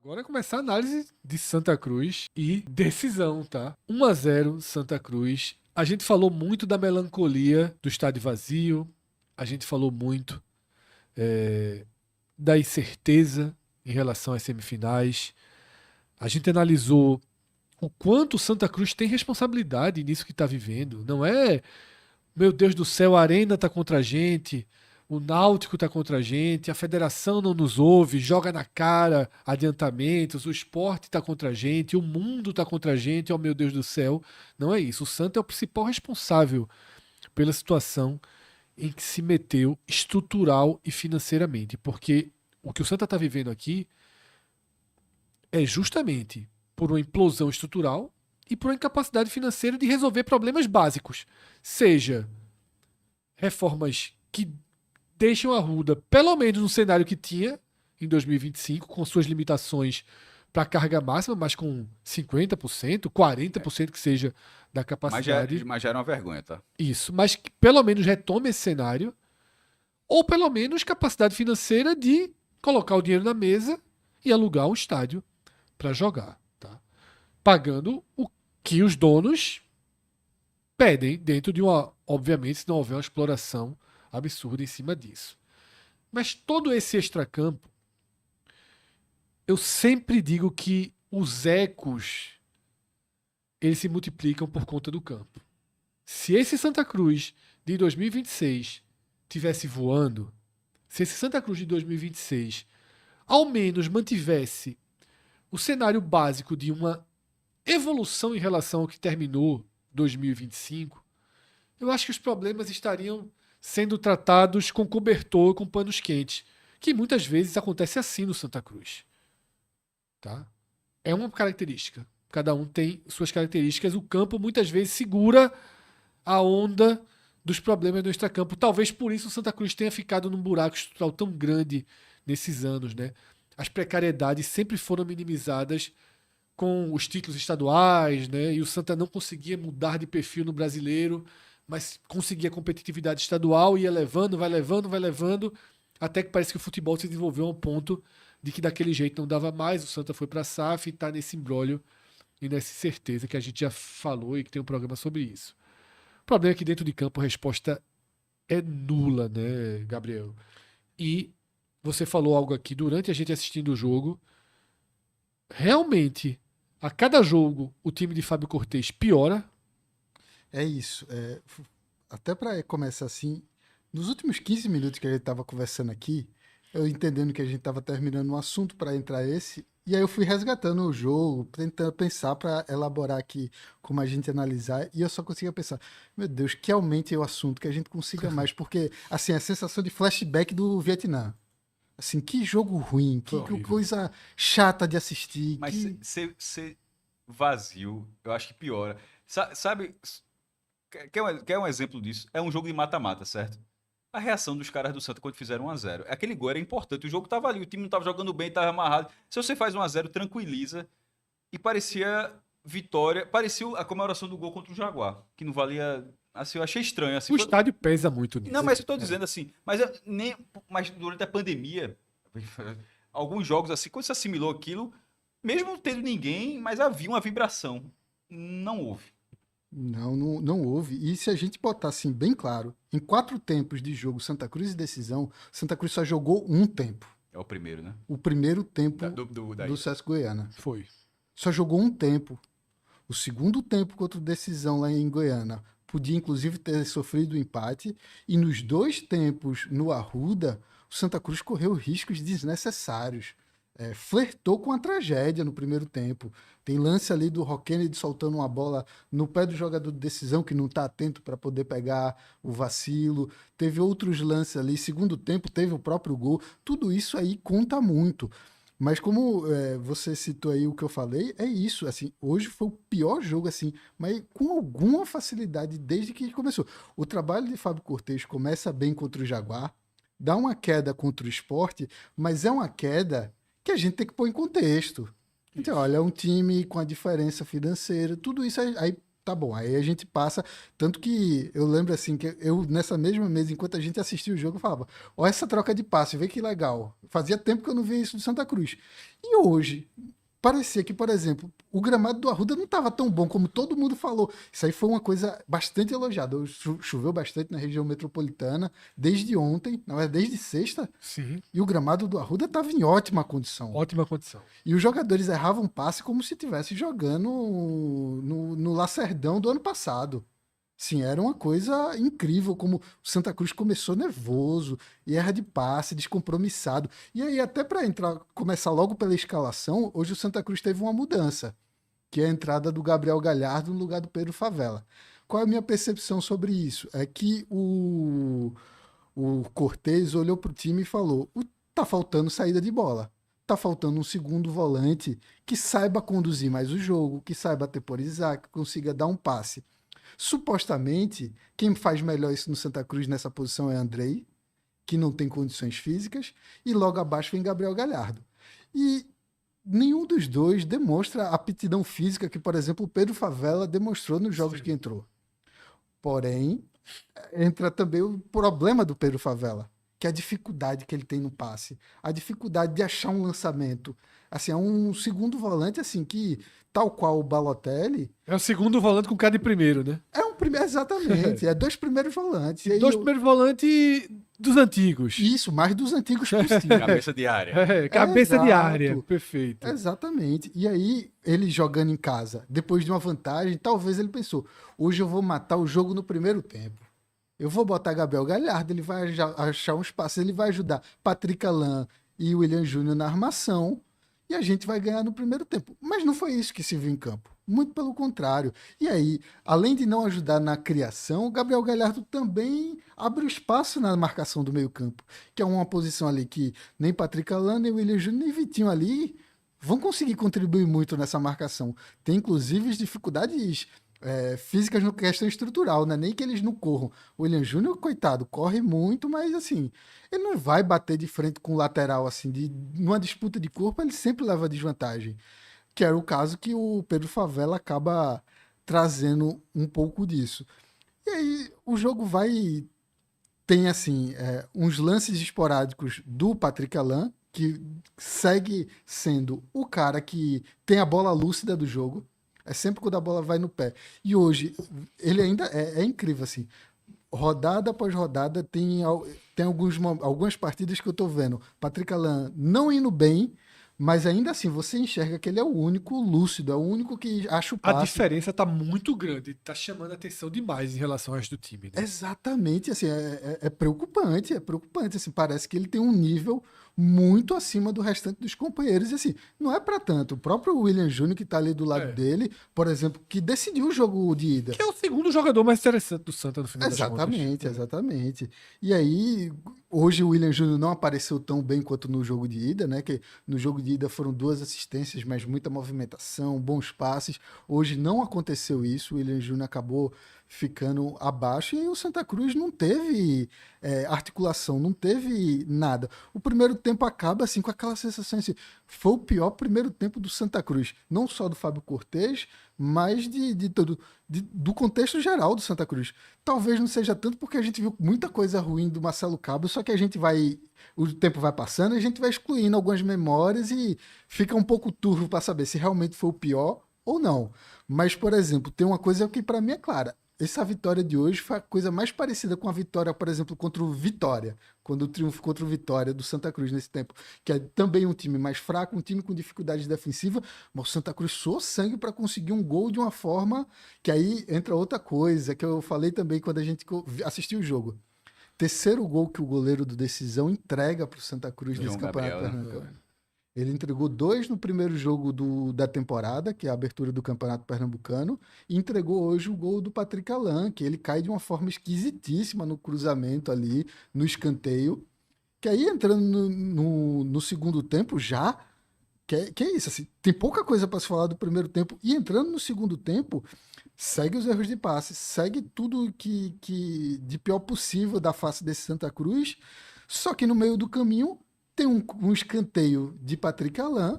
Agora começar a análise de Santa Cruz e decisão, tá? 1-0 Santa Cruz. A gente falou muito da melancolia do estádio vazio. A gente falou muito da incerteza em relação às semifinais. A gente analisou o quanto o Santa Cruz tem responsabilidade nisso que está vivendo. Não é, meu Deus do céu, a Arena tá contra a gente, o Náutico tá contra a gente, a Federação não nos ouve, joga na cara adiantamentos, o esporte tá contra a gente, o mundo tá contra a gente, oh meu Deus do céu. Não é isso. O Santa é o principal responsável pela situação em que se meteu estrutural e financeiramente. Porque o que o Santa tá vivendo aqui é justamente por uma implosão estrutural e por uma incapacidade financeira de resolver problemas básicos. Seja reformas que deixam a Ruda, pelo menos no cenário que tinha em 2025, com suas limitações para carga máxima, mas com 50%, 40% que seja da capacidade. Mas já era uma vergonha, tá? Isso, mas que pelo menos retome esse cenário, ou pelo menos capacidade financeira de colocar o dinheiro na mesa e alugar um estádio para jogar, tá? Pagando o que os donos pedem dentro de uma, obviamente, se não houver uma exploração absurda em cima disso. Mas todo esse extracampo, eu sempre digo que os ecos eles se multiplicam por conta do campo. Se esse Santa Cruz de 2026 tivesse voando, se esse Santa Cruz de 2026 ao menos mantivesse o cenário básico de uma evolução em relação ao que terminou 2025, eu acho que os problemas estariam sendo tratados com cobertor, com panos quentes, que muitas vezes acontece assim no Santa Cruz. Tá? É uma característica. Cada um tem suas características. O campo muitas vezes segura a onda dos problemas no extracampo. Talvez por isso o Santa Cruz tenha ficado num buraco estrutural tão grande nesses anos. Né? As precariedades sempre foram minimizadas com os títulos estaduais, né? E o Santa não conseguia mudar de perfil no brasileiro, mas conseguia competitividade estadual, ia levando, vai levando, até que parece que o futebol se desenvolveu a um ponto de que daquele jeito não dava mais, o Santa foi para a SAF e está nesse imbróglio e nessa certeza que a gente já falou e que tem um programa sobre isso. O problema é que dentro de campo a resposta é nula, né, Gabriel? E você falou algo aqui durante a gente assistindo o jogo. Realmente, a cada jogo, o time de Fábio Cortez piora. É isso. Até para começar assim, nos últimos 15 minutos que a gente estava conversando aqui, eu entendendo que a gente estava terminando um assunto para entrar esse, e aí eu fui resgatando o jogo, tentando pensar para elaborar aqui como a gente analisar, e eu só conseguia pensar, meu Deus, que aumente o assunto, que a gente consiga mais, porque assim, a sensação de flashback do Vietnã. Assim, que jogo ruim, que coisa chata de assistir, Mas ser vazio, eu acho que piora. Sabe, quer um exemplo disso? É um jogo de mata-mata, certo? A reação dos caras do Santa quando fizeram 1-0. Aquele gol era importante. O jogo tava ali, o time não tava jogando bem, tava amarrado. Se você faz 1-0, tranquiliza. E parecia vitória. Parecia a comemoração do gol contra o Jaguar. Que não valia. Assim, eu achei estranho. Assim, O estádio pesa muito não, nisso. mas eu tô dizendo assim. Mas durante a pandemia, alguns jogos assim, quando se assimilou aquilo, mesmo não tendo ninguém, mas havia uma vibração. Não houve. não houve. E se a gente botar assim bem claro, em 4 tempos de jogo Santa Cruz e decisão, Santa Cruz só jogou um tempo. É o primeiro, né? O primeiro tempo Daí. do CSKA Goiânia. Foi. Só jogou um tempo. O segundo tempo contra o Decisão lá em Goiânia podia inclusive ter sofrido o empate. E nos 2 tempos no Arruda, o Santa Cruz correu riscos desnecessários. Flertou com a tragédia no primeiro tempo. Tem lance ali do Roquene soltando uma bola no pé do jogador de decisão que não está atento para poder pegar o vacilo. Teve outros lances ali. Segundo tempo teve o próprio gol. Tudo isso aí conta muito. Mas como você citou aí o que eu falei, é isso. Assim, hoje foi o pior jogo, assim, mas com alguma facilidade desde que começou. O trabalho de Fábio Cortez começa bem contra o Jaguar, dá uma queda contra o Sport, mas é uma queda que a gente tem que pôr em contexto. Então, olha, é um time com a diferença financeira, tudo isso aí Tá bom, aí a gente passa. Tanto que eu lembro assim, que eu, nessa mesma mesa, enquanto a gente assistia o jogo, eu falava: ó, essa troca de passe, vê que legal. Fazia tempo que eu não via isso do Santa Cruz. E hoje, parecia que, por exemplo, o gramado do Arruda não estava tão bom como todo mundo falou. Isso aí foi uma coisa bastante elogiada. Choveu bastante na região metropolitana, desde ontem, na verdade, desde sexta, Sim, e o gramado do Arruda estava em ótima condição. ótima condição. E os jogadores erravam passe como se estivesse jogando no Lacerdão do ano passado. Sim, era uma coisa incrível como o Santa Cruz começou nervoso, e erra de passe, descompromissado. E aí, até para começar logo pela escalação, hoje o Santa Cruz teve uma mudança, que é a entrada do Gabriel Galhardo no lugar do Pedro Favela. Qual é a minha percepção sobre isso? É que o Cortez olhou para o time e falou: tá faltando saída de bola. Tá faltando um segundo volante que saiba conduzir mais o jogo, que saiba temporizar, que consiga dar um passe. Supostamente, quem faz melhor isso no Santa Cruz nessa posição é Andrei, que não tem condições físicas, e logo abaixo vem Gabriel Galhardo. E nenhum dos dois demonstra a aptidão física que, por exemplo, o Pedro Favela demonstrou nos jogos que entrou. Porém, entra também o problema do Pedro Favela, que é a dificuldade que ele tem no passe, a dificuldade de achar um lançamento. Assim, é um segundo volante assim que, tal qual o Balotelli, É o segundo volante com cara de primeiro, né? é um primeiro, exatamente, é dois primeiros volantes. E aí Dois primeiros volantes dos antigos. Isso, mais dos antigos possível. Cabeça de área. Cabeça de Exato. área, perfeito. Exatamente. E aí, ele jogando em casa, depois de uma vantagem, talvez ele pensou: hoje eu vou matar o jogo no primeiro tempo. Eu vou botar Gabriel Galhardo, ele vai achar um espaço, ele vai ajudar Patrick Alain e William Júnior na armação, e a gente vai ganhar no primeiro tempo. Mas não foi isso que se viu em campo. Muito pelo contrário. E aí, além de não ajudar na criação, o Gabriel Galhardo também abre o espaço na marcação do meio-campo, que é uma posição ali que nem Patrick Alain, nem William Júnior, nem Vitinho ali vão conseguir contribuir muito nessa marcação. Tem inclusive as dificuldades físicas na questão estrutural, né? Nem que eles não corram. O William Júnior, coitado, corre muito, mas assim, ele não vai bater de frente com o lateral, assim, numa disputa de corpo, ele sempre leva desvantagem. Que era o caso que o Pedro Favela acaba trazendo um pouco disso. E aí o jogo tem assim, uns lances esporádicos do Patrick Alain, que segue sendo o cara que tem a bola lúcida do jogo. É sempre quando a bola vai no pé. E hoje, ele ainda é incrível, assim. Rodada após rodada, tem algumas partidas que eu tô vendo. Patrick Alain não indo bem, mas ainda assim, você enxerga que ele é o único lúcido, é o único que acha o A passe. diferença tá muito grande, tá chamando a atenção demais em relação ao resto do time, né? Exatamente, assim, é preocupante, assim, parece que ele tem um nível muito acima do restante dos companheiros, e assim, não é para tanto. O próprio William Júnior, que tá ali do lado dele, por exemplo, que decidiu o jogo de ida. Que é o segundo jogador mais interessante do Santa no final das contas. Exatamente. E aí, hoje o William Júnior não apareceu tão bem quanto no jogo de ida, né? Que no jogo de ida foram 2 assistências, mas muita movimentação, bons passes. Hoje não aconteceu isso, o William Júnior acabou ficando abaixo e o Santa Cruz não teve articulação, não teve nada. O primeiro tempo acaba assim com aquela sensação assim, foi o pior primeiro tempo do Santa Cruz, não só do Fábio Cortez, mas do contexto geral do Santa Cruz. Talvez não seja tanto porque a gente viu muita coisa ruim do Marcelo Cabo, só que o tempo vai passando e a gente vai excluindo algumas memórias e fica um pouco turvo para saber se realmente foi o pior ou não. Mas, por exemplo, tem uma coisa que para mim é clara. Essa vitória de hoje foi a coisa mais parecida com a vitória, por exemplo, contra o Vitória, quando o triunfo contra o Vitória do Santa Cruz nesse tempo, que é também um time mais fraco, um time com dificuldades defensivas, mas o Santa Cruz suou sangue para conseguir um gol de uma forma que aí entra outra coisa, que eu falei também quando a gente assistiu o jogo. Terceiro gol que o goleiro do Decisão entrega para o Santa Cruz nesse campeonato pernambucano. Ele entregou 2 no primeiro jogo da temporada, que é a abertura do Campeonato Pernambucano, e entregou hoje o gol do Patrick Alain, que ele cai de uma forma esquisitíssima no cruzamento ali, no escanteio, que aí entrando no segundo tempo já, que é isso, assim, tem pouca coisa para se falar do primeiro tempo, e entrando no segundo tempo, segue os erros de passe, segue tudo que de pior possível da face desse Santa Cruz, só que no meio do caminho tem um escanteio de Patrick Alain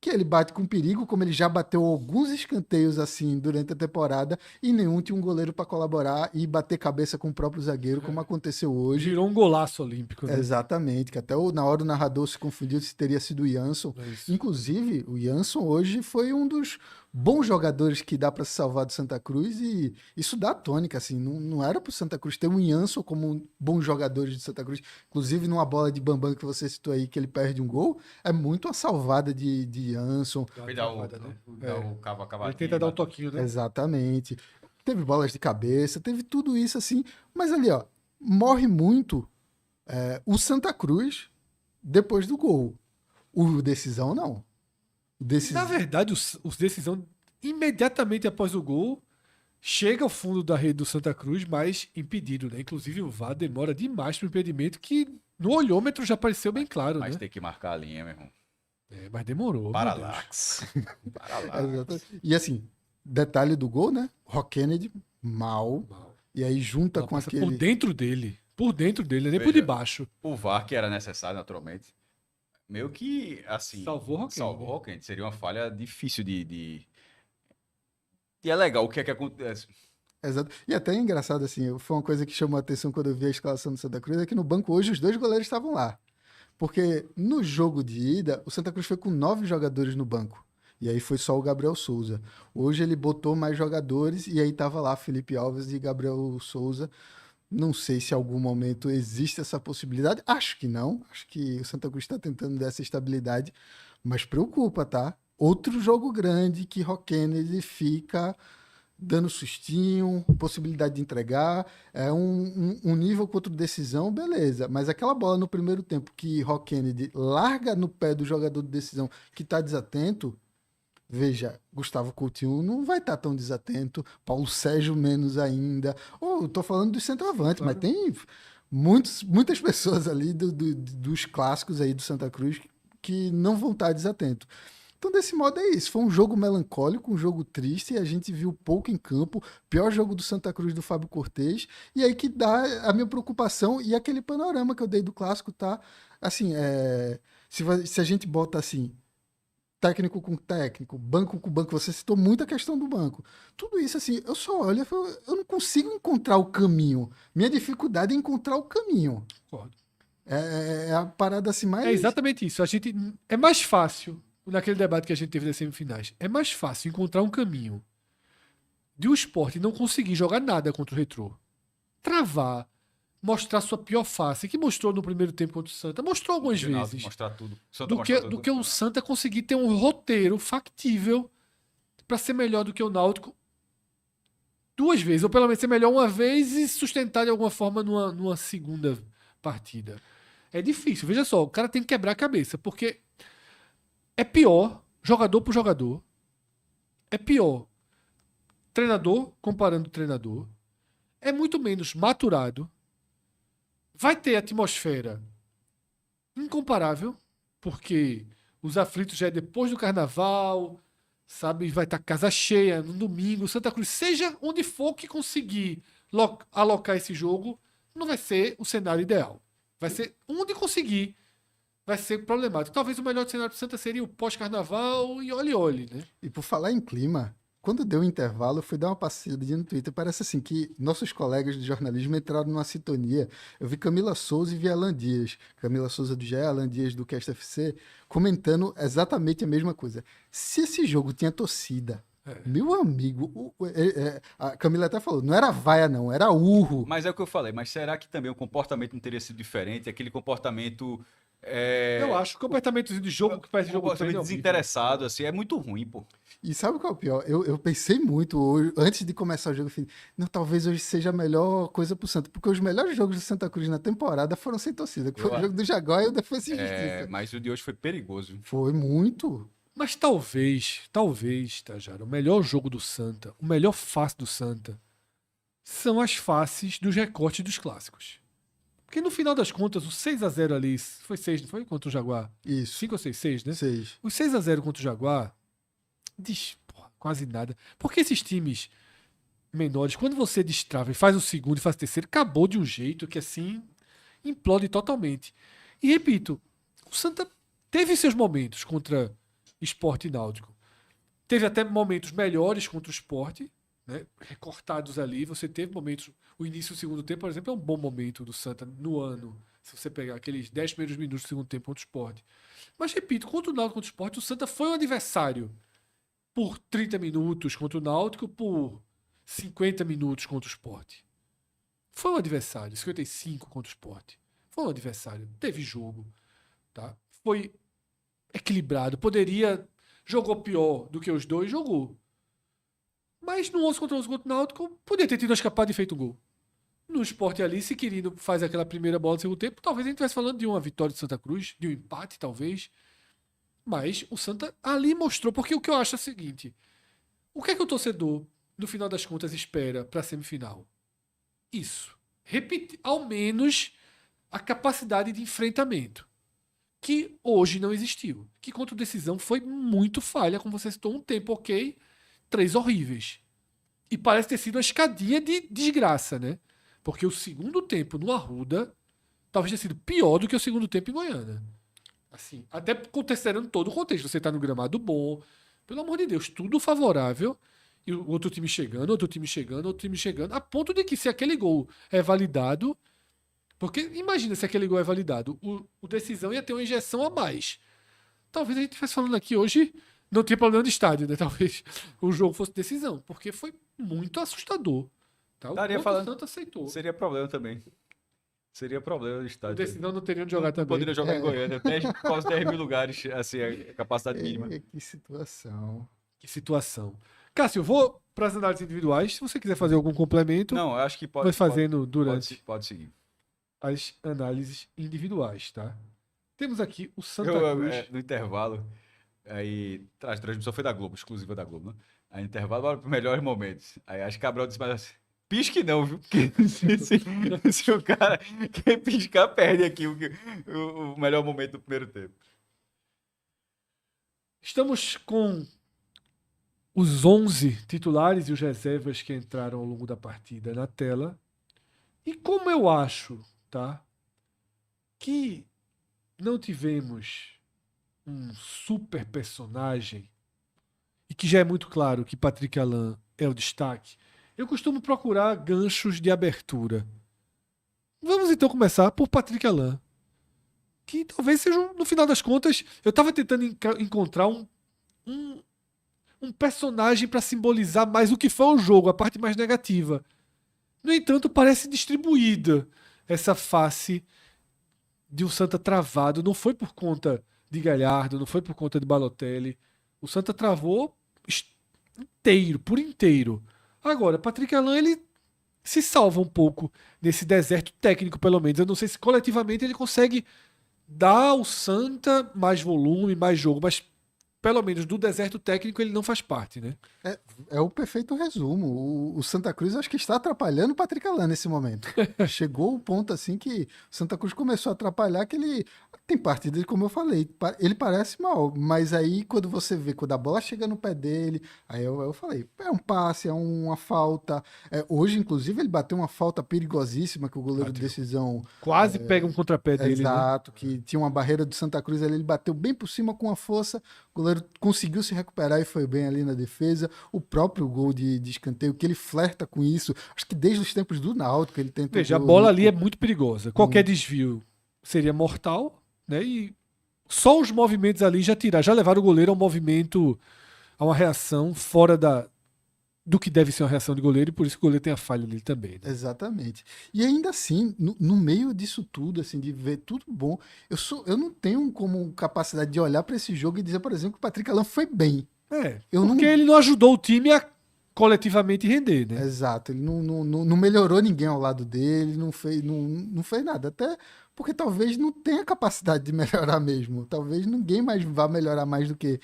que ele bate com perigo, como ele já bateu alguns escanteios assim durante a temporada, e nenhum tinha um goleiro para colaborar e bater cabeça com o próprio zagueiro, como aconteceu hoje. Virou um golaço olímpico, né? Exatamente, que até na hora o narrador se confundiu se teria sido o Jansson. É isso. Inclusive, o Jansson hoje foi um dos bons jogadores que dá para se salvar do Santa Cruz, e isso dá tônica, assim, não era pro Santa Cruz ter um Jansson como um bom jogador de Santa Cruz. Inclusive, numa bola de Bambam que você citou aí, que ele perde um gol, é muito uma salvada de Jansson. Foi dar o Ele tenta dar um toquinho, né? Exatamente. Teve bolas de cabeça, teve tudo isso assim, mas ali, ó, morre muito o Santa Cruz depois do gol. O decisão, não. Na verdade, os decisão, imediatamente após o gol, chega ao fundo da rede do Santa Cruz, mas impedido, né? Inclusive o VAR demora demais pro impedimento, que no olhômetro já apareceu bem claro, Mas né? tem que marcar a linha, meu irmão. Mas demorou. meu Deus. Paralax. Paralax. Exatamente. E assim, detalhe do gol, né? Rock Kennedy, mal. Mal. E aí junta Ela com passa aquele. por dentro dele. Por dentro dele, nem por Veja. debaixo. O VAR, que era necessário, naturalmente, meio que, assim... Salvou o Roquende. Salvou o Roquende. Seria uma falha difícil E é legal, o que é que acontece? Exato. E até é engraçado, assim, foi uma coisa que chamou a atenção quando eu vi a escalação do Santa Cruz, é que no banco hoje os dois goleiros estavam lá. Porque no jogo de ida, o Santa Cruz foi com 9 jogadores no banco. E aí foi só o Gabriel Souza. Hoje ele botou mais jogadores e aí tava lá Felipe Alves e Gabriel Souza. Não sei se em algum momento existe essa possibilidade. Acho que não. Acho que o Santa Cruz está tentando dar essa estabilidade. Mas preocupa, tá? Outro jogo grande que Rock Kennedy fica dando sustinho, possibilidade de entregar. É um nível contra decisão, beleza. Mas aquela bola no primeiro tempo que Rock Kennedy larga no pé do jogador de decisão que está desatento. Veja, Gustavo Coutinho não vai estar tão desatento, Paulo Sérgio menos ainda. Ou tô falando dos centroavantes, Claro. mas tem muitas pessoas ali dos clássicos aí do Santa Cruz que não vão estar desatento. Então, desse modo é isso. Foi um jogo melancólico, um jogo triste, e a gente viu pouco em campo. Pior jogo do Santa Cruz do Fábio Cortez. E aí que dá a minha preocupação e aquele panorama que eu dei do clássico, tá? Assim, se a gente bota assim, técnico com técnico, banco com banco, você citou muito a questão do banco. Tudo isso, assim, eu só olho e falo, eu não consigo encontrar o caminho. Minha dificuldade é encontrar o caminho. Concordo. É a parada assim mais... É exatamente isso. É mais fácil, naquele debate que a gente teve das semifinais, é mais fácil encontrar um caminho de o Sport não conseguir jogar nada contra o Retrô. Travar, mostrar sua pior face, que mostrou no primeiro tempo contra o Santa, mostrou algumas Ronaldo vezes. Mostrar tudo. Santa Do mostrar tudo. que o Santa conseguir ter um roteiro factível para ser melhor do que o Náutico 2 vezes, ou pelo menos ser melhor uma vez e sustentar de alguma forma numa segunda partida. É difícil, veja só, o cara tem que quebrar a cabeça, porque é pior jogador por jogador, é pior treinador comparando treinador, é muito menos maturado, vai ter atmosfera incomparável, porque os aflitos já é depois do carnaval, sabe? Vai estar casa cheia no domingo, Santa Cruz, seja onde for que conseguir alocar esse jogo, não vai ser o cenário ideal. Vai ser onde conseguir, vai ser problemático. Talvez o melhor cenário do Santa seria o pós-carnaval e olhe, né? E por falar em clima, quando deu o intervalo, eu fui dar uma passeadinha no Twitter. Parece assim que nossos colegas de jornalismo entraram numa sintonia. Eu vi Camila Souza e vi Alan Dias. Camila Souza do GE, Alan Dias do Cast FC, comentando exatamente a mesma coisa. Se esse jogo tinha torcida, meu amigo, a Camila até falou, não era vaia não, era urro. Mas é o que eu falei, mas será que também o comportamento não teria sido diferente? Aquele comportamento... Eu acho que o comportamento de jogo que parece jogo comportamento treino é horrível. desinteressado, assim, é muito ruim, pô. E sabe qual é o pior? Eu pensei muito hoje, antes de começar o jogo, eu falei, não, talvez hoje seja a melhor coisa pro Santa, porque os melhores jogos do Santa Cruz na temporada foram sem torcida, que foi o jogo do Jaguar e o Defensa e Justiça. Mas o de hoje foi perigoso. Foi muito. Mas talvez, Tajara, o melhor jogo do Santa, o melhor face do Santa, são as faces dos recortes dos clássicos. Porque no final das contas, o 6-0 ali, foi 6, não foi? Contra o Jaguar? Isso. 5 ou 6, né? 6. O 6-0 contra o Jaguar, diz quase nada. Porque esses times menores, quando você destrava e faz o segundo e faz o terceiro, acabou de um jeito que assim, implode totalmente. E repito, o Santa teve seus momentos contra Sport e Náutico. Teve até momentos melhores contra o Sport, né? Recortados ali. Você teve momentos. O início do segundo tempo, por exemplo, é um bom momento do Santa no ano. Se você pegar aqueles 10 primeiros minutos do segundo tempo contra o Sport. Mas, repito, contra o Náutico contra o Sport, o Santa foi um adversário por 30 minutos contra o Náutico, por 50 minutos contra o Sport. Foi um adversário. 55 contra o Sport. Foi um adversário. Teve jogo. Tá? Foi equilibrado. Jogou pior do que os dois, jogou. Mas no 11 contra 11 contra o Náutico, podia ter tido a escapada e feito um gol. No Sport ali, se Quirino faz aquela primeira bola no segundo tempo, talvez a gente estivesse falando de uma vitória de Santa Cruz, de um empate, talvez. Mas o Santa ali mostrou, porque o que eu acho é o seguinte: o que é que o torcedor, no final das contas, espera para a semifinal? Isso. Repetir, ao menos, a capacidade de enfrentamento, que hoje não existiu. Que contra o Decisão foi muito falha, como você citou, um tempo ok, 3 horríveis. E parece ter sido uma escadinha de desgraça, né? Porque o segundo tempo no Arruda talvez tenha sido pior do que o segundo tempo em Goiânia. Assim, até considerando todo o contexto. Você tá no gramado bom, pelo amor de Deus, tudo favorável. E o outro time chegando, outro time chegando, outro time chegando. A ponto de que se aquele gol é validado... Porque imagina se aquele gol é validado. O Decisão ia ter uma injeção a mais. Talvez a gente estivesse falando aqui hoje... Não tinha problema de estádio, né? Talvez o jogo fosse Decisão. Porque foi muito assustador. Tá? O Santos aceitou. Seria problema também. Seria problema do estádio. O Decisão não teria onde jogar também. Poderia jogar em Goiânia. Quase 10 mil lugares, assim, a capacidade mínima. Que situação. Que situação. Cássio, eu vou para as análises individuais. Se você quiser fazer algum complemento, Não, eu acho que vai fazendo durante Pode seguir. as análises individuais, tá? Temos aqui o Santa Eu, Cruz. no intervalo, aí a transmissão foi da Globo, exclusiva da Globo, né? Aí no intervalo, bora para os melhores momentos. Aí acho que Cabral disse, mas assim, pisque não, viu? Porque se o cara quer piscar, perde aqui o melhor momento do primeiro tempo. Estamos com os 11 titulares e os reservas que entraram ao longo da partida na tela. E como eu acho, tá, que não tivemos um super personagem e que já é muito claro que Patrick Alain é o destaque, eu costumo procurar ganchos de abertura. Vamos então começar por Patrick Alain, que talvez seja, no final das contas, eu estava tentando encontrar um personagem para simbolizar mais o que foi o jogo, a parte mais negativa. No entanto, parece distribuída essa face de um Santa travado. Não foi por conta de Galhardo, não foi por conta de Balotelli. O Santa travou por inteiro. Agora, Patrick Alain, ele se salva um pouco nesse deserto técnico, pelo menos. Eu não sei se coletivamente ele consegue dar ao Santa mais volume, mais jogo, mas pelo menos do deserto técnico ele não faz parte, né? É o perfeito resumo. O Santa Cruz acho que está atrapalhando o Patrick Alain nesse momento. Chegou o ponto assim que o Santa Cruz começou a atrapalhar, que ele tem parte dele, como eu falei, ele parece mal, mas aí quando você vê, quando a bola chega no pé dele, aí eu falei, é um passe, é uma falta. Hoje, inclusive, ele bateu uma falta perigosíssima que o goleiro de Decisão... Quase pega um contrapé dele, exato, né? Que tinha uma barreira do Santa Cruz ali, ele bateu bem por cima com a força, o goleiro conseguiu se recuperar e foi bem ali na defesa. O próprio gol de escanteio, que ele flerta com isso, acho que desde os tempos do Náutico ele tentou... Veja, a bola ali é muito perigosa. Qualquer desvio seria mortal, né? E só os movimentos ali já levaram o goleiro a um movimento, a uma reação fora do que deve ser uma reação de goleiro, e por isso que o goleiro tem a falha ali também, né? Exatamente. E ainda assim, no meio disso tudo, assim, de ver tudo bom, eu não tenho como capacidade de olhar para esse jogo e dizer, por exemplo, que o Patrick Alain foi bem. Porque ele não ajudou o time a coletivamente render, né? Exato, ele não melhorou ninguém ao lado dele, não fez nada, até porque talvez não tenha capacidade de melhorar mesmo, talvez ninguém mais vá melhorar mais do que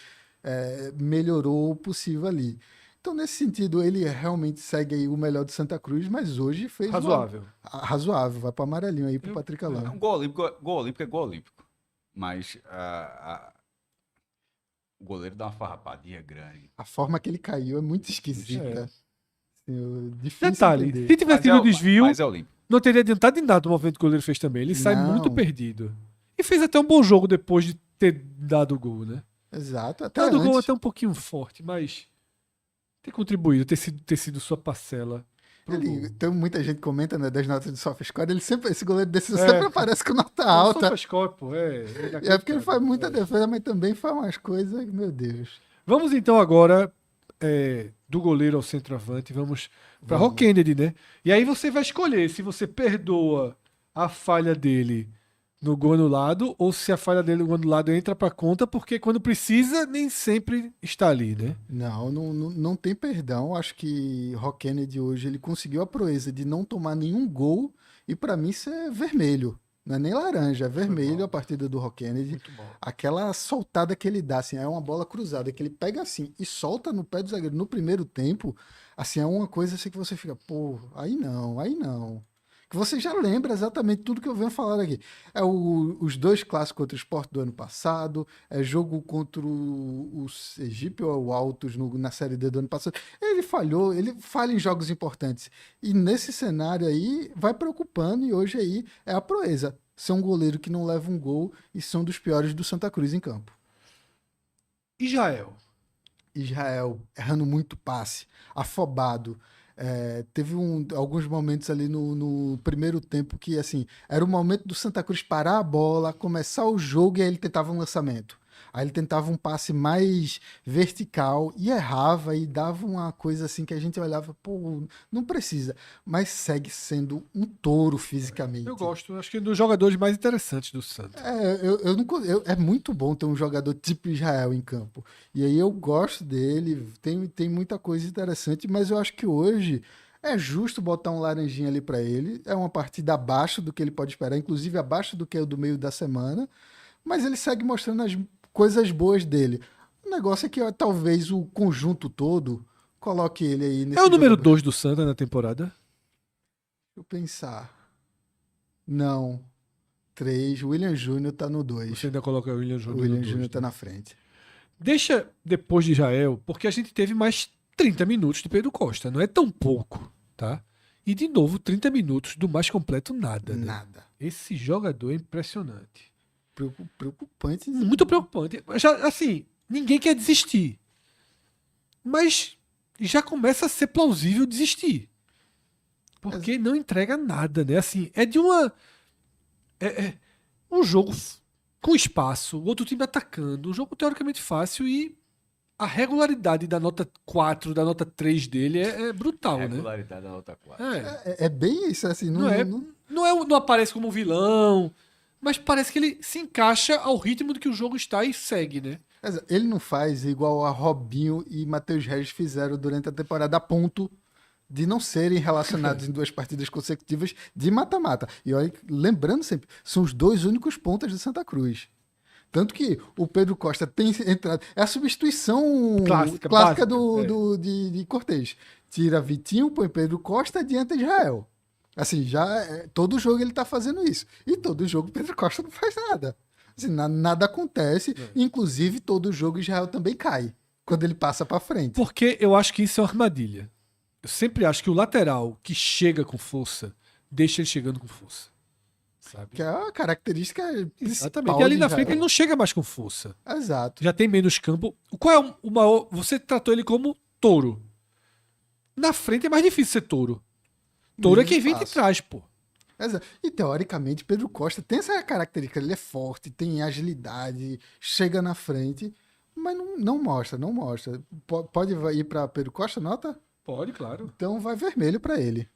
melhorou o possível ali. Então, nesse sentido, ele realmente segue aí o melhor do Santa Cruz, mas hoje fez razoável. Razoável, vai para amarelinho aí pro Patrick Alain. Um gol olímpico é gol olímpico, mas o goleiro dá uma farrapadinha grande. A forma que ele caiu é muito esquisita. Difícil Detalhe, entender. se tivesse tido desvio, Mas é olímpico. não teria adiantado em nada o movimento que o goleiro fez também. Ele sai Não. muito perdido. E fez até um bom jogo depois de ter dado o gol, né? Exato. Até Tá do gol antes. até um pouquinho forte, mas ter contribuído, ter sido sua parcela pro gol. Tem muita gente que comenta, né, das notas do SofaScore, esse goleiro desse É. sempre aparece com nota Não, alta. SofaScore, pô, É porque ele faz muita defesa, mas também faz umas coisas, meu Deus. Vamos então agora do goleiro ao centroavante, vamos para Vamos. Rock Kennedy, né? E aí você vai escolher se você perdoa a falha dele no gol anulado ou se a falha dele no gol anulado entra para conta, porque quando precisa nem sempre está ali, né? Não tem perdão. Acho que Rock Kennedy hoje ele conseguiu a proeza de não tomar nenhum gol e pra mim isso é vermelho. Não é nem laranja, é vermelho bom. a partida do Rock Kennedy. Muito bom. Aquela soltada que ele dá, assim, é uma bola cruzada que ele pega assim e solta no pé do zagueiro no primeiro tempo, assim, é uma coisa assim que você fica, pô, aí não, aí não. Que você já lembra exatamente tudo que eu venho falando aqui. Os dois clássicos contra o Sport do ano passado, é jogo contra o Sergipe ou o Altos na Série D do ano passado. Ele falhou, ele falha em jogos importantes. E nesse cenário aí, vai preocupando e hoje aí é a proeza. Ser um goleiro que não leva um gol e são dos piores do Santa Cruz em campo. Israel. Israel errando muito passe, afobado. Teve alguns momentos ali no primeiro tempo que, assim, era o momento do Santa Cruz parar a bola, começar o jogo e aí ele tentava um lançamento. Aí ele tentava um passe mais vertical e errava e dava uma coisa assim que a gente olhava, pô, não precisa. Mas segue sendo um touro fisicamente. Eu gosto, acho que é um dos jogadores mais interessantes do Santos. É muito bom ter um jogador tipo Israel em campo. E aí eu gosto dele, tem muita coisa interessante, mas eu acho que hoje é justo botar um laranjinha ali pra ele. É uma partida abaixo do que ele pode esperar, inclusive abaixo do que é o do meio da semana. Mas ele segue mostrando as coisas boas dele. O negócio é que ó, talvez o conjunto todo coloque ele aí nesse É o número jogador. 2 do Santa na temporada? Deixa eu pensar. Não. 3. William Júnior tá no 2. Você ainda coloca o William O Júnior William no 2, Júnior tá né? na frente. Deixa depois de Israel, porque a gente teve mais 30 minutos de Pedro Costa. Não é tão pouco, tá? E de novo, 30 minutos do mais completo nada, né? Nada. Esse jogador é impressionante. Preocupante. Muito preocupante. Já, assim, ninguém quer desistir. Mas já começa a ser plausível desistir. Porque não entrega nada, né? Assim, é de uma... É um jogo com espaço, o outro time atacando, um jogo teoricamente fácil e a regularidade da nota 4, da nota 3 dele é brutal, né? Regularidade da nota 4. É bem isso, assim. Não aparece como um vilão, mas parece que ele se encaixa ao ritmo do que o jogo está e segue, né? Ele não faz igual a Robinho e Matheus Regis fizeram durante a temporada, a ponto de não serem relacionados em 2 partidas consecutivas de mata-mata. E olha, lembrando sempre, são os 2 únicos pontas do Santa Cruz. Tanto que o Pedro Costa tem entrado. É a substituição Clássica, clássica básica, de Cortez. Tira Vitinho, põe Pedro Costa, adianta Israel. Assim, todo jogo ele tá fazendo isso. E todo jogo o Pedro Costa não faz nada. Assim, nada acontece. Inclusive, todo jogo Israel também cai. Quando ele passa pra frente. Porque eu acho que isso é uma armadilha. Eu sempre acho que o lateral que chega com força, deixa ele chegando com força. Sabe? Que é a característica principal. Exatamente. E ali de na Israel. frente ele não chega mais com força. Exato. Já tem menos campo. Qual é o maior. Você tratou ele como touro. Na frente é mais difícil ser touro. Touro é Menos quem vem de espaço. trás, pô. Exato. E teoricamente, Pedro Costa tem essa característica. Ele é forte, tem agilidade, chega na frente, mas não mostra. Pode ir para Pedro Costa, nota? Pode, claro. Então vai vermelho para ele.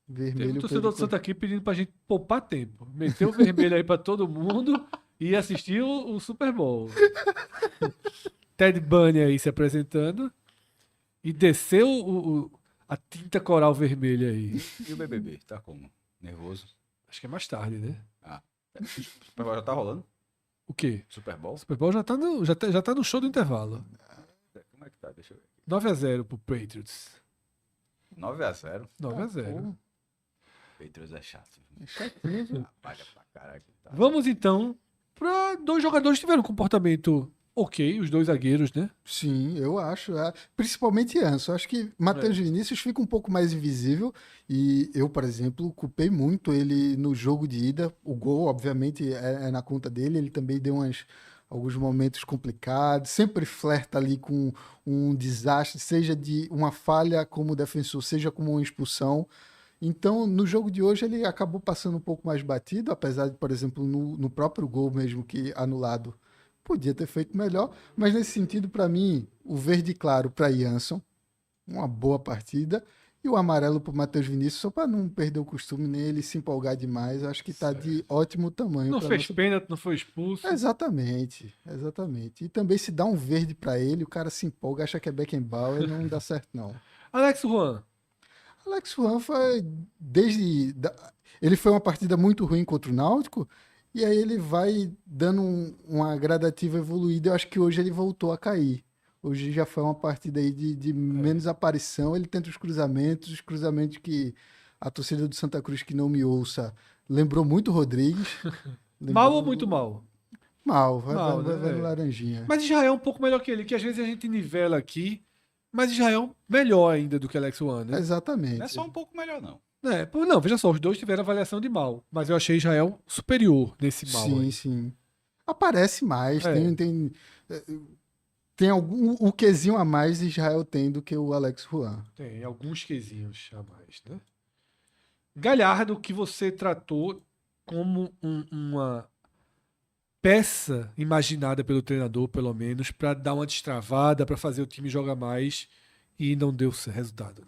Teve um Vermelho. torcedor do Santa aqui pedindo pra gente poupar tempo. Meteu o vermelho aí pra todo mundo e assistir o Super Bowl. Ted Bunny aí se apresentando e desceu a tinta coral vermelha aí. E o BBB? Tá como? Nervoso? Acho que é mais tarde, né? O Super Bowl já tá rolando? O quê? Super Bowl? O Super Bowl já tá no show do intervalo. Como é que tá? Deixa eu ver. 9-0 pro Patriots. 9-0. 9-0. Patriots é chato. Chatinho. Paga pra caralho. Tá. Vamos então para 2 jogadores que tiveram um comportamento ok, os 2 zagueiros, né? Sim, eu acho. Principalmente Anso. Acho que Matheus Vinícius fica um pouco mais invisível. E eu, por exemplo, culpei muito ele no jogo de ida. O gol, obviamente, é na conta dele. Ele também deu alguns momentos complicados, sempre flerta ali com um desastre, seja de uma falha como defensor, seja como uma expulsão. Então, no jogo de hoje, ele acabou passando um pouco mais batido, apesar de, por exemplo, no próprio gol mesmo que anulado, podia ter feito melhor. Mas nesse sentido, para mim, o verde claro para Jansson, uma boa partida. E o amarelo para o Matheus Vinícius, só para não perder o costume nele se empolgar demais, acho que está de ótimo tamanho. Não pra fez nossa... pênalti, não foi expulso. Exatamente, exatamente. E também se dá um verde para ele, o cara se empolga, acha que é Beckenbauer, não dá certo não. Alex Juan. Alex Juan foi ele foi uma partida muito ruim contra o Náutico, e aí ele vai dando uma gradativa evoluída. Eu acho que hoje ele voltou a cair. Hoje já foi uma partida aí de menos aparição. Ele tenta os cruzamentos que a torcida do Santa Cruz, que não me ouça, lembrou muito o Rodrigues. Mal ou muito mal? Mal, Mal, vai né? no Laranjinha. Mas Israel é um pouco melhor que ele, que às vezes a gente nivela aqui, mas Israel melhor ainda do que Alex Juan, né? Exatamente. Não é só um pouco melhor, não. Não, veja só, os dois tiveram avaliação de mal, mas eu achei Israel superior nesse mal. Sim, aí. sim. Aparece mais, É. tem algum o quezinho a mais Israel tem do que o Alex Juan. Tem alguns quezinhos a mais, né? Galhardo, que você tratou como uma peça imaginada pelo treinador, pelo menos, para dar uma destravada, para fazer o time jogar mais, e não deu resultado.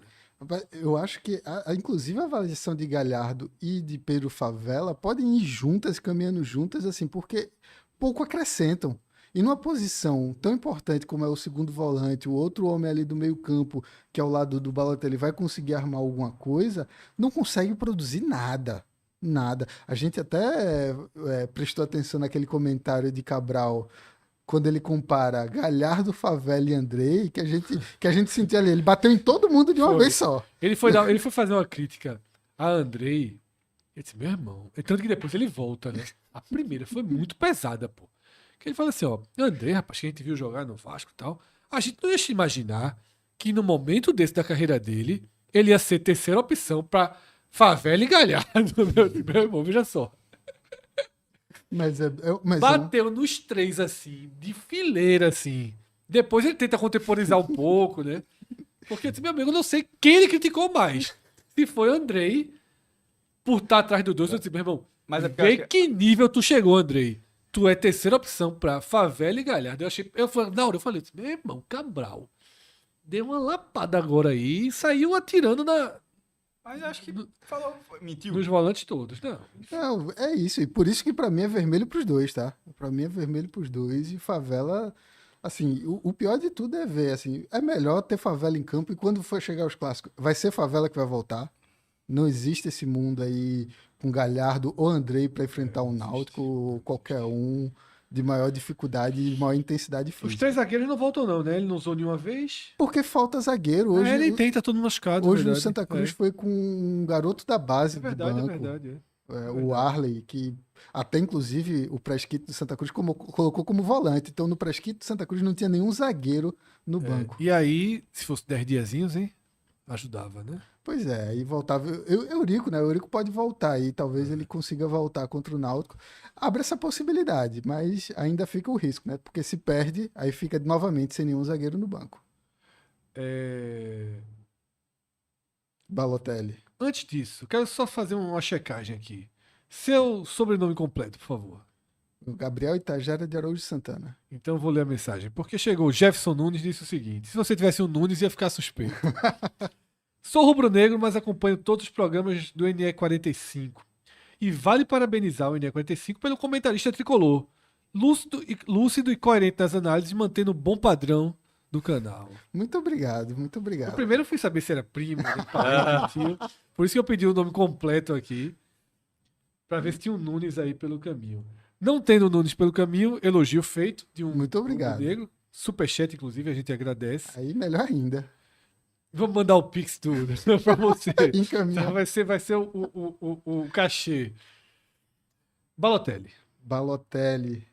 Né? Eu acho que, inclusive, a avaliação de Galhardo e de Pedro Favela podem ir juntas, caminhando juntas, assim, porque pouco acrescentam. E numa posição tão importante como é o segundo volante, o outro homem ali do meio campo, que é ao lado do Balotelli, vai conseguir armar alguma coisa, não consegue produzir nada. Nada. A gente até prestou atenção naquele comentário de Cabral, quando ele compara Galhardo, Favela e Andrei, que a gente sentiu ali. Ele bateu em todo mundo de uma Foi. vez só. Ele foi fazer uma crítica a Andrei. Ele disse, meu irmão. Tanto que depois ele volta, né? A primeira foi muito pesada, pô. Que ele fala assim, ó, Andrei, rapaz, que a gente viu jogar no Vasco e tal, a gente não ia se imaginar que no momento desse da carreira dele, ele ia ser terceira opção pra Favela e Galhardo, meu irmão, veja só. Mas Bateu nos três, assim, de fileira, assim. Depois ele tenta contemporizar um pouco, né? Porque, meu amigo, eu não sei quem ele criticou mais. Se foi Andrei, por estar atrás do 2, eu disse, meu irmão, Mas é porque vê eu acho que nível tu chegou, Andrei. Tu é terceira opção pra Favela e Galhardo. Na hora eu falei, meu irmão, Cabral, deu uma lapada agora aí e saiu atirando Mas eu acho que mentiu. nos volantes todos. Não. não, é isso. E por isso que pra mim é vermelho pros dois, tá? Pra mim é vermelho pros dois. E Favela, assim, o pior de tudo é ver, assim, é melhor ter Favela em campo e quando for chegar os clássicos, vai ser Favela que vai voltar. Não existe esse mundo aí com Galhardo ou Andrei para enfrentar um Náutico ou qualquer um de maior dificuldade e maior intensidade Os física. três zagueiros não voltam, não, né? Ele não usou nenhuma vez. Porque falta zagueiro. Hoje, Ele tem, tá todo machucado. hoje o verdade. Santa Cruz foi com um garoto da base É verdade, do é banco. verdade. O Arley, que até inclusive o pré-esquito do Santa Cruz colocou como volante. Então no pré-esquito do Santa Cruz não tinha nenhum zagueiro no banco. E aí, se fosse 10 diazinhos, hein? Ajudava, né? Pois é, aí voltava. Eurico, né? Eurico pode voltar aí, talvez ele consiga voltar contra o Náutico. Abre essa possibilidade, mas ainda fica o risco, né? Porque se perde, aí fica novamente sem nenhum zagueiro no banco. Balotelli. Antes disso, quero só fazer uma checagem aqui. Seu sobrenome completo, por favor. O Gabriel Itajara de Araújo Santana. Então eu vou ler a mensagem. Porque chegou o Jefferson Nunes e disse o seguinte: se você tivesse um Nunes, ia ficar suspeito. Sou rubro-negro, mas acompanho todos os programas do NE45. E vale parabenizar o NE45 pelo comentarista tricolor. Lúcido e coerente nas análises, mantendo um bom padrão do canal. Muito obrigado, muito Eu obrigado. primeiro fui saber se era primo, né, parente, tio. Por isso que eu pedi o nome completo aqui. Pra ver se tinha um Nunes aí pelo caminho. Não tendo Nunes pelo caminho, elogio feito de um Muito obrigado. rubro-negro. Superchat, inclusive, a gente agradece. Aí melhor ainda. Vamos mandar o Pix tudo pra você. Encaminha. Vai ser o cachê. Balotelli. Balotelli.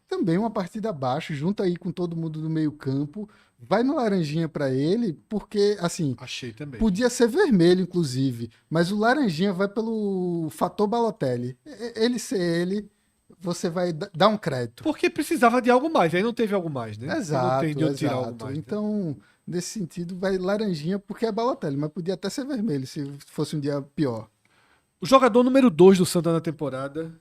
Também uma partida abaixo, junto aí com todo mundo do meio campo. Vai no laranjinha pra ele, porque, assim, Achei também. podia ser vermelho, inclusive, mas o laranjinha vai pelo fator Balotelli. Ele ser ele, você vai dar um crédito. Porque precisava de algo mais, aí não teve algo mais, né? Exato, não tem de onde tirar algo exato. mais. Né? Então, nesse sentido, vai laranjinha porque é Balotelli, mas podia até ser vermelho se fosse um dia pior. O jogador número 2 do Santa na temporada,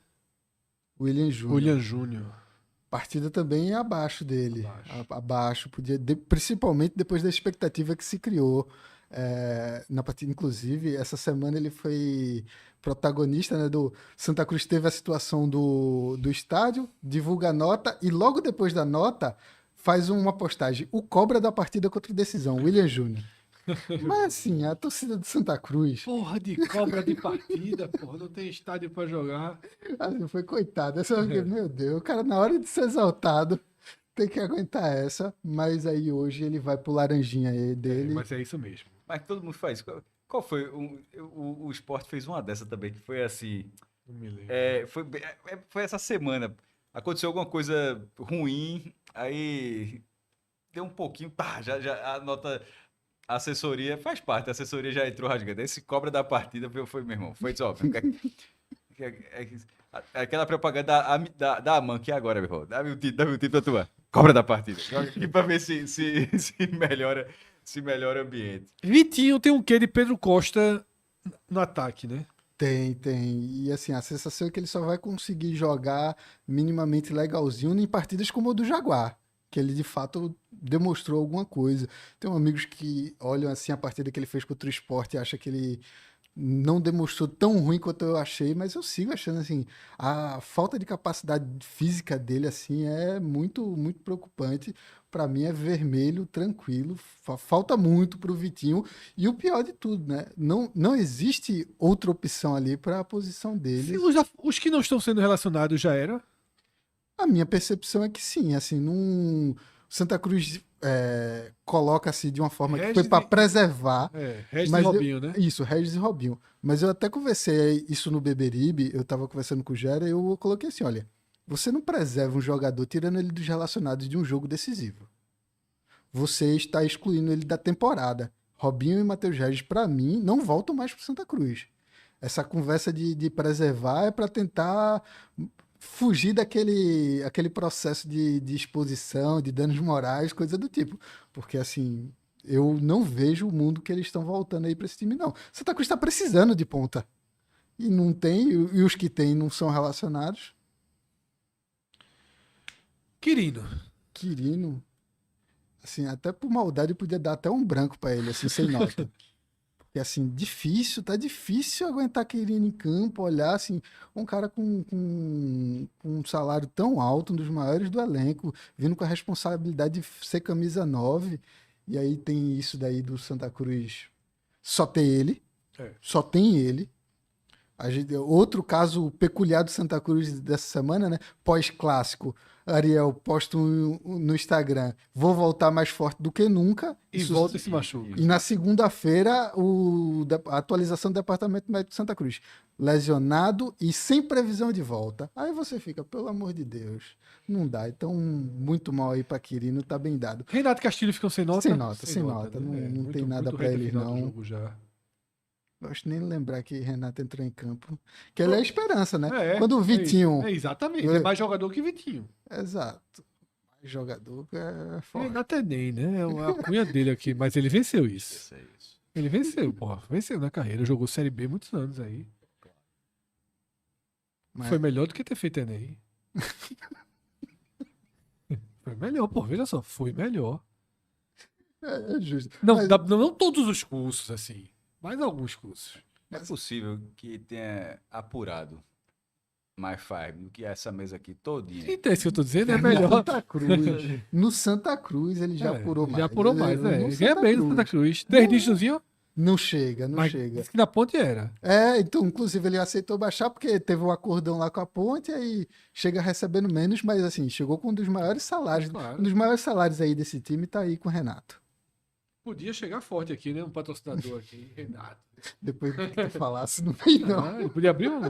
William Júnior. William Júnior. Partida também é abaixo dele. Abaixo. Abaixo. Podia, principalmente depois da expectativa que se criou na partida. Inclusive, essa semana ele foi protagonista, né, do Santa Cruz. Teve a situação do estádio, divulga a nota e logo depois da nota faz uma postagem. O cobra da partida contra o Decisão, William Júnior. Mas assim, a torcida do Santa Cruz. Porra de cobra de partida, porra, não tem estádio pra jogar. Assim, foi coitado. Meu Deus, o cara, na hora de ser exaltado, tem que aguentar essa. Mas aí hoje ele vai pro laranjinha aí dele. Mas é isso mesmo. Mas todo mundo faz. Qual foi? O Sport fez uma dessa também, que foi assim. Não me lembro. Foi essa semana. Aconteceu alguma coisa ruim, aí deu um pouquinho, pá, já a nota. A assessoria faz parte, a assessoria já entrou rasgando. Esse cobra da partida foi meu irmão. Foi só. Aquela propaganda da Aman, que é agora, meu irmão. Dá-me o título da tua. Cobra da partida. Joga aqui pra ver se melhora o ambiente. Vitinho tem um quê de Pedro Costa no ataque, né? Tem. E assim, a sensação é que ele só vai conseguir jogar minimamente legalzinho em partidas como a do Jaguar. Que ele de fato demonstrou alguma coisa. Tenho amigos que olham assim a partida que ele fez contra o Sport e acham que ele não demonstrou tão ruim quanto eu achei, mas eu sigo achando assim, a falta de capacidade física dele assim é muito preocupante. Para mim é vermelho, tranquilo, falta muito pro Vitinho e o pior de tudo, né? Não existe outra opção ali para a posição dele. Os que não estão sendo relacionados já eram? A minha percepção é que sim, assim, Santa Cruz coloca assim de uma forma que foi para preservar. Regis mas e Robinho, né? Isso, Regis e Robinho. Mas eu até conversei isso no Beberibe, eu tava conversando com o Gera e eu coloquei assim, olha, você não preserva um jogador tirando ele dos relacionados de um jogo decisivo. Você está excluindo ele da temporada. Robinho e Matheus Regis, para mim, não voltam mais para Santa Cruz. Essa conversa de preservar é para tentar fugir aquele processo de exposição, de danos morais, coisa do tipo. Porque, assim, eu não vejo o mundo que eles estão voltando aí para esse time, não. Santa Cruz está precisando de ponta. E não tem, e os que tem não são relacionados. Quirino. Assim, até por maldade podia dar até um branco para ele, assim, sem nota. E assim, tá difícil aguentar Quirino em campo, olhar assim, um cara com um salário tão alto, um dos maiores do elenco, vindo com a responsabilidade de ser camisa 9, e aí tem isso daí do Santa Cruz, só tem ele, só tem ele. Outro caso peculiar do Santa Cruz dessa semana, né? Pós-clássico, Ariel posta no Instagram, vou voltar mais forte do que nunca. E volta e se machuca. E na segunda-feira, a atualização do Departamento Médico de Santa Cruz. Lesionado e sem previsão de volta. Aí você fica, pelo amor de Deus, não dá. Então, muito mal aí pra Quirino, tá bem dado. Renato Castilho ficou sem nota? Sem nota. Né? Não tem nada pra ele, não. Já. Gosto nem de lembrar que Renato entrou em campo. Que ele é a esperança, né? Quando o É Vitinho... exatamente. É mais jogador que Vitinho. Exato. Mais jogador é forte. Renato é nem, né? É a cunha dele aqui. Mas ele venceu isso. Ele venceu, porra. Venceu na carreira. Jogou Série B muitos anos aí. Mas... Foi melhor do que ter feito Enem. Foi melhor, pô. Veja só. Foi melhor. É justo. Não, não todos os cursos, assim. Mais alguns cursos. É possível que tenha apurado mais faz do que essa mesa aqui todinha. Então, isso que eu tô dizendo é melhor. Santa Cruz. No Santa Cruz ele já apurou mais. Já apurou mais, né? Ganha bem no Santa Cruz. 3 dígitozinho? Não chega. Disse que na ponte era. Então, inclusive, ele aceitou baixar porque teve um acordão lá com a ponte, aí chega recebendo menos, mas assim, chegou com um dos maiores salários. Claro. Um dos maiores salários aí desse time tá aí com o Renato. Podia chegar forte aqui, né? Um patrocinador aqui, Renato. Depois que tu falasse, não vem não. Ele podia abrir um...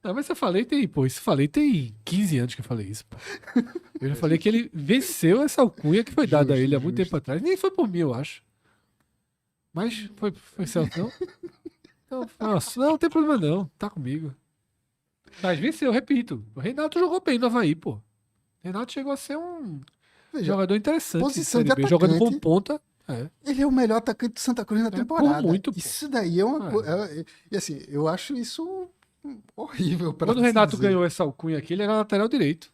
Não, mas tem 15 anos que eu falei isso, pô. Eu já falei que ele venceu essa alcunha que foi dada a ele há muito tempo atrás. Nem foi por mim, eu acho. Mas foi Celso, não? Nossa, não tem problema não. Tá comigo. Mas venceu, repito. O Renato jogou bem no Avaí, pô. O Renato chegou a ser um Veja, jogador interessante. posição de Série B, jogando atacante. como ponta. É. ele é o melhor atacante do Santa Cruz na por temporada. muito, pô. Isso daí é uma É. coisa. E assim, eu acho isso horrível pra Quando o se Renato dizer. ganhou essa alcunha aqui, ele era lateral direito.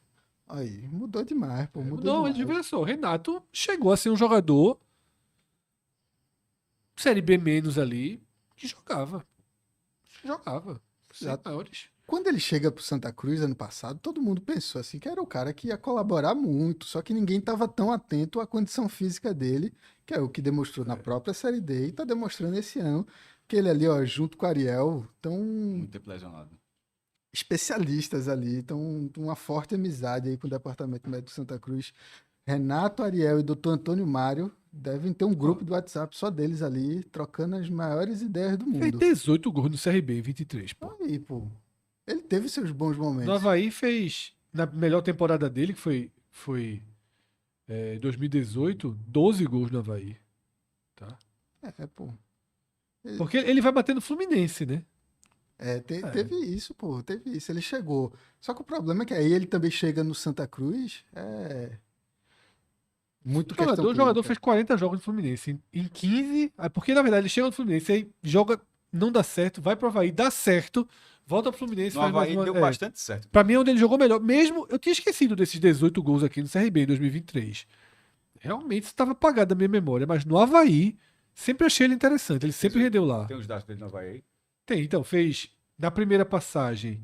Aí, mudou demais, pô. Mudou Não, ele demais. veja só, o Renato chegou a ser um jogador Série B menos ali, que jogava. Jogava. Sem Exato. maiores. Quando ele chega pro Santa Cruz ano passado, todo mundo pensou assim que era o cara que ia colaborar muito, só que ninguém estava tão atento à condição física dele, que é o que demonstrou na própria Série D e tá demonstrando esse ano, que ele ali, ó, junto com o Ariel, tão Muito tempo lesionado. especialistas ali, estão uma forte amizade aí com o Departamento Médico do Santa Cruz. Renato, Ariel e Dr. Antônio Mário devem ter um grupo do WhatsApp só deles ali, trocando as maiores ideias do Fez mundo. 18 gols no CRB em 23, pô. Aí, pô, ele teve seus bons No momentos. Avaí fez, na melhor temporada dele, que foi 2018, 12 gols no Avaí. Tá? Pô. Porque ele vai bater no Fluminense, né? Teve isso, pô, teve isso. Ele chegou. Só que o problema é que aí ele também chega no Santa Cruz. Muito questão O jogador clínica. fez 40 jogos no Fluminense. Em 15. Porque, na verdade, ele chega no Fluminense, aí joga, não dá certo, vai pro Avaí, dá certo, volta pro Fluminense, No faz mais Avaí uma. deu bastante certo. Pra mim é onde ele jogou melhor. Mesmo, eu tinha esquecido desses 18 gols aqui no CRB em 2023. Realmente estava apagado da minha memória, mas no Avaí, sempre achei ele interessante. Ele sempre rendeu lá. Tem os dados dele no Avaí aí? Tem, então, fez na primeira passagem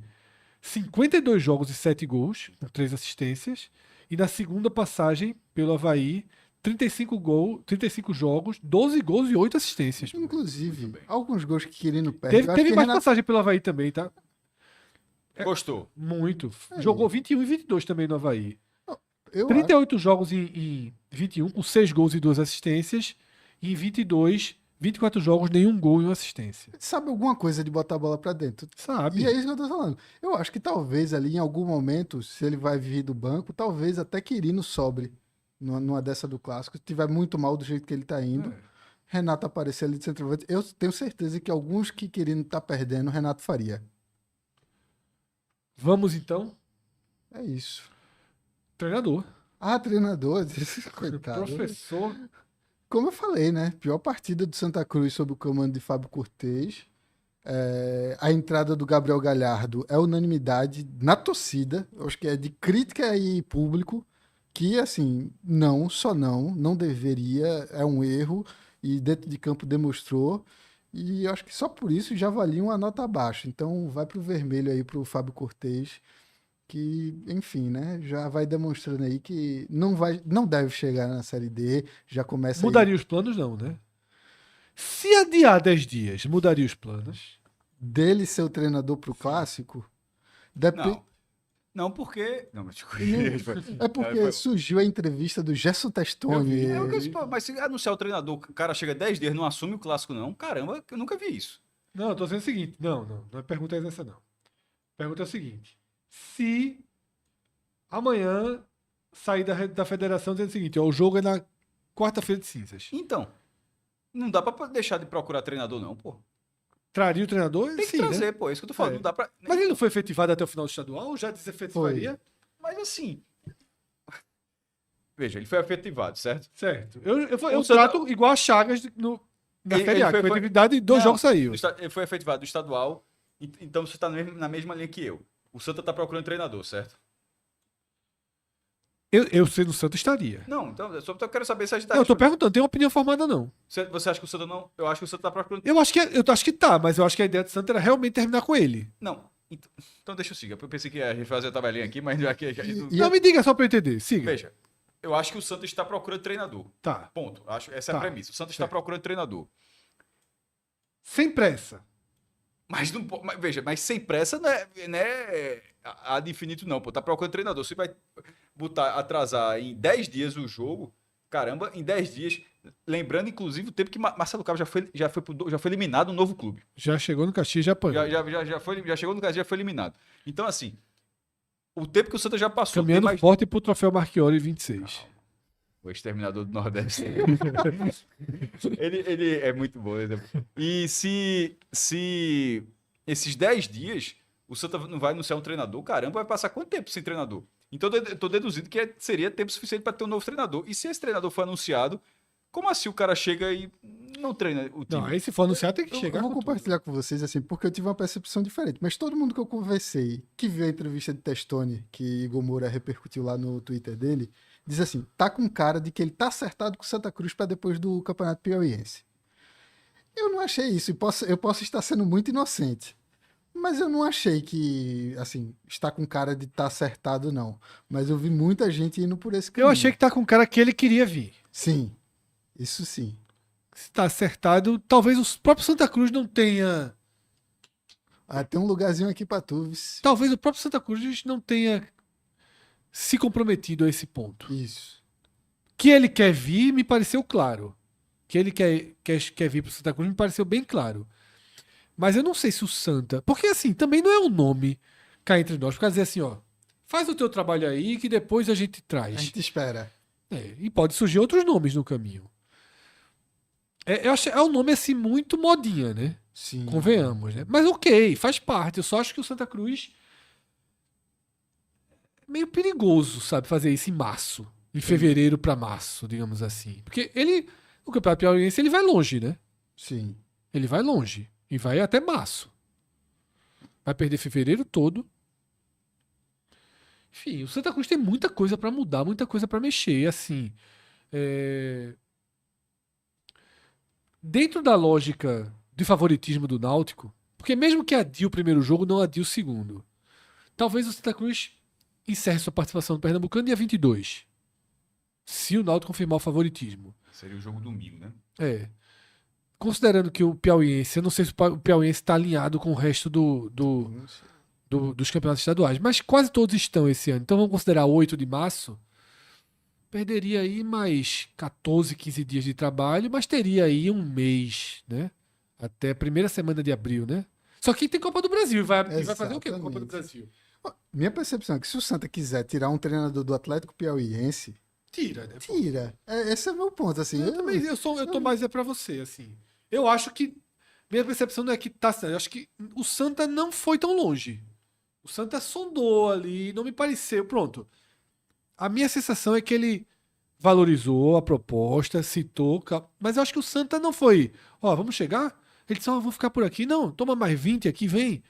52 jogos e 7 gols, com 3 assistências. E na segunda passagem, pelo Avaí, 35 jogos, 12 gols e 8 assistências. Muito Inclusive, bem. alguns gols que Quirino perde. eu acho Teve que mais Renato- passagem pelo Avaí também, tá? Gostou. Muito. É. Jogou 21 e 22 também no Avaí. eu 38 jogos em 21, com 6 gols e 2 assistências. E em 22, 24 jogos, nenhum gol e uma assistência. sabe alguma coisa de botar a bola pra dentro. Sabe? E é isso que eu tô falando. Eu acho que talvez ali em algum momento, se ele vai vir do banco, talvez até Quirino sobre numa dessa do clássico. Se tiver muito mal do jeito que ele tá indo, Renato aparecer ali de centroavante. Eu tenho certeza que alguns que Quirino tá perdendo, Renato faria. Vamos então. É isso. Treinador. Treinador, coitado. Professor. Como eu falei, né? Pior partida do Santa Cruz sob o comando de Fábio Cortez. A entrada do Gabriel Galhardo é unanimidade na torcida. Eu acho que é de crítica e público. Que, assim, não deveria, é um erro. E dentro de campo demonstrou. E eu acho que só por isso já valia uma nota abaixo. Então vai pro vermelho aí pro Fábio Cortez. Que, enfim, né? Já vai demonstrando aí que não deve chegar na Série D. Já começa aí. Mudaria os planos, não, né? Se adiar 10 dias, mudaria os planos. Dele ser o treinador pro clássico. Não. Não, porque. Não, mas É porque surgiu a entrevista do Gerson Testoni. Mas se anunciar o treinador, o cara chega 10 dias, não assume o clássico, não. Caramba, eu nunca vi isso. Não, eu tô dizendo o seguinte. Não é pergunta essa, não. A pergunta é a seguinte. Se amanhã sair da federação dizendo o seguinte, ó, o jogo é na quarta-feira de cinzas. Então, não dá pra deixar de procurar treinador, não, pô. Traria o treinador? Tem que Sim, trazer, né? pô. É isso que eu tô falando. É. Não dá pra. Mas ele não foi efetivado até o final do estadual? Já desefetivaria? Mas assim. Veja, ele foi efetivado, certo? Certo. Eu O Santa- trato igual a Chagas na Ele- Série ele A, que foi- foi efetividade e 2 Não, jogos saiu. Ele foi efetivado do estadual, então você tá na mesma linha que eu. O Santa tá procurando treinador, certo? Eu sendo Santo estaria. Não, então eu só quero saber se a gente tá. Não, eu tô perguntando, tem uma opinião formada não. Você acha que o Santa não. Eu acho que o Santa tá procurando. Eu acho que tá, mas eu acho que a ideia do Santo era realmente terminar com ele. Não. Então deixa eu seguir. Eu pensei que a gente fazia a tabelinha aqui, mas já que. Não, me diga só pra eu entender. Siga. Veja, eu acho que o Santa está procurando treinador. Tá. Ponto. Essa é a Tá. premissa. O Santa está Certo. procurando treinador. Sem pressa. Mas não veja, mas sem pressa não é ad infinito, não, pô. Tá procurando treinador. Você vai atrasar em 10 dias o jogo, caramba, em 10 dias. Lembrando, inclusive, o tempo que Marcelo Cabo já foi eliminado no novo clube. Já chegou no Caxias, já apanhou. Já chegou no caso, já foi eliminado. Então, assim, o tempo que o Santa já passou. Caminhando tem mais... forte pro troféu Marchiori 26. O exterminador do Nordeste. ele é muito bom. E se esses 10 dias O Santa não vai anunciar um treinador, caramba, vai passar quanto tempo sem treinador? Então eu tô deduzindo que seria tempo suficiente para ter um novo treinador. E se esse treinador for anunciado, como assim o cara chega e não treina o time? Não, aí se for anunciar tem que Eu chegar vou com tudo. compartilhar com vocês, assim, porque eu tive uma percepção diferente. Mas todo mundo que eu conversei, que viu a entrevista de Testoni, que Igor Moura repercutiu lá no Twitter dele, diz assim, tá com cara de que ele tá acertado com o Santa Cruz para depois do Campeonato Piauiense. Eu não achei isso, eu posso estar sendo muito inocente. Mas eu não achei que, assim, está com cara de estar acertado, não. Mas eu vi muita gente indo por esse caminho. Eu achei que tá com o cara que ele queria vir. Sim, isso sim. Se tá acertado, talvez o próprio Santa Cruz não tenha. Ah, tem um lugarzinho aqui pra tu, vice. Talvez o próprio Santa Cruz não tenha se comprometido a esse ponto. Isso. Que ele quer vir, me pareceu claro. Que ele quer vir pro Santa Cruz, me pareceu bem claro. Mas eu não sei se o Santa. Porque assim, também não é um nome cá entre nós. Porque dizer assim, ó. Faz o teu trabalho aí que depois a gente A traz. gente espera. E pode surgir outros nomes no caminho. Eu acho, é um nome assim muito modinha, né? Sim. Convenhamos, né? Mas ok, faz parte. Eu só acho que o Santa Cruz é meio perigoso, sabe? Fazer isso em março. Em fevereiro pra março, digamos assim. Porque o Campeonato Piauiense, ele vai longe, né? Sim. Ele vai longe. E vai até março. Vai perder fevereiro todo. Enfim, o Santa Cruz tem muita coisa pra mudar, muita coisa pra mexer. Assim, dentro da lógica de favoritismo do Náutico, porque mesmo que adie o primeiro jogo, não adie o segundo. Talvez o Santa Cruz encerre sua participação no Pernambucano dia 22. Se o Náutico confirmar o favoritismo. Seria o jogo domingo, né? Considerando que o Piauiense, eu não sei se o Piauiense está alinhado com o resto dos campeonatos estaduais, mas quase todos estão esse ano. Então vamos considerar 8 de março. Perderia aí mais 14, 15 dias de trabalho, mas teria aí um mês, né? Até a primeira semana de abril, né? Só que tem Copa do Brasil. E vai fazer o quê com a Copa do Brasil? Minha percepção é que se o Santa quiser tirar um treinador do Atlético Piauiense, Tira, né? Pô? tira. Esse é o meu ponto, assim. Eu tô mais pra você, assim. Eu acho que minha percepção não é que tá. Eu acho que o Santa não foi tão longe. O Santa sondou ali, não me pareceu. Pronto. A minha sensação é que ele valorizou a proposta, citou, mas eu acho que o Santa não foi. Ó, vamos chegar? Ele disse, ó, vou ficar por aqui. Não, toma mais 20 aqui, vem.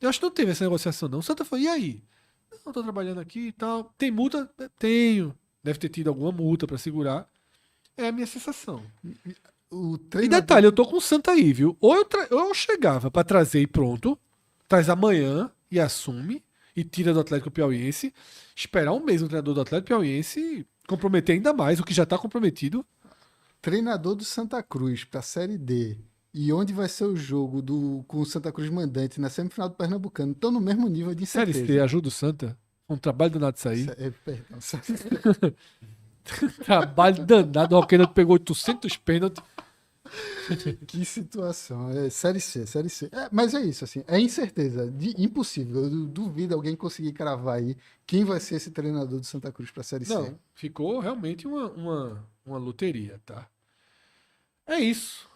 Eu acho que não teve essa negociação, não. O Santa foi, e aí? Não, tô trabalhando aqui e tal. Tem multa? Tenho. Deve ter tido alguma multa pra segurar. É a minha sensação. O E treinador... detalhe, eu tô com o Santa aí, viu? Ou eu chegava pra trazer e pronto, traz amanhã e assume, e tira do Atlético Piauiense, esperar um mês no treinador do Atlético Piauiense e comprometer ainda mais o que já tá comprometido. Treinador do Santa Cruz pra Série D e onde vai ser o jogo com o Santa Cruz mandante na semifinal do Pernambucano estão no mesmo nível de Série incerteza. C, ajuda o Santa. Um trabalho danado isso aí. Perdão. Trabalho danado. O Alqueira pegou 800 pênaltis. Que situação. Série C, Série C. Mas é isso, assim. É incerteza. Impossível. Eu duvido alguém conseguir cravar aí quem vai ser esse treinador do Santa Cruz pra Série C. Não, ficou realmente uma loteria, tá? É isso.